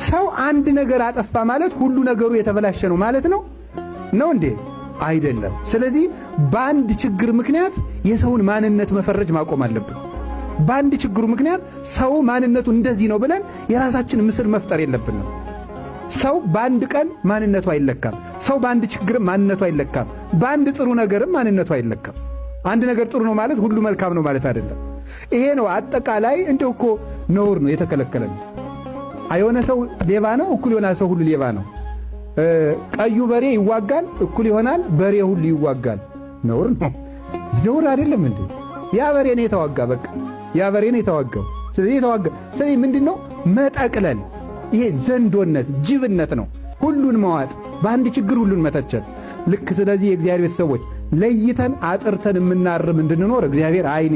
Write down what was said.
ሰው አንድ ነገር አጠፋ ማለት ሁሉ ነገሩ የተበላሸ ነው ማለት ነው እንዴ? አይደለም። ስለዚህ በአንድ ችግር ምክንያት የሰውን ማንነት መፈረጅ ማቆም አለብን። በአንድ ችግሩ ምክንያት ሰው ማንነቱ እንደዚህ ነው ብለን የራሳችን ምስል መፍጠር የለብንም። ሰው በአንድ ቀን ማንነቱ አይለካም። ሰው በአንድ ችግርም ማንነቱ አይለካም። በአንድ ጥሩ ነገርም ማንነቱ አይለካም። አንድ ነገር ጥሩ ነው ማለት ሁሉ መልካም ነው ማለት አይደለም። ይሄ ነው አጠቃላይ። እንደው እኮ ነውር ነው፣ የተከለከለ ነው። የሆነ ሰው ሌባ ነው እኩል ይሆናል ሰው ሁሉ ሌባ ነው። ቀዩ በሬ ይዋጋል እኩል ይሆናል በሬ ሁሉ ይዋጋል። ነውር ነው። ነውር አይደለም እንዴ? ያ በሬ ነው የተዋጋ፣ በቃ ያ በሬ ነው የተዋጋው። ስለዚህ የተዋጋ ስለዚህ ምንድነው መጠቅለል? ይሄ ዘንዶነት ጅብነት ነው። ሁሉን መዋጥ፣ በአንድ ችግር ሁሉን መተቸት። ልክ ስለዚህ የእግዚአብሔር ቤተሰቦች ለይተን አጥርተን የምናርም እንድንኖር እግዚአብሔር አይን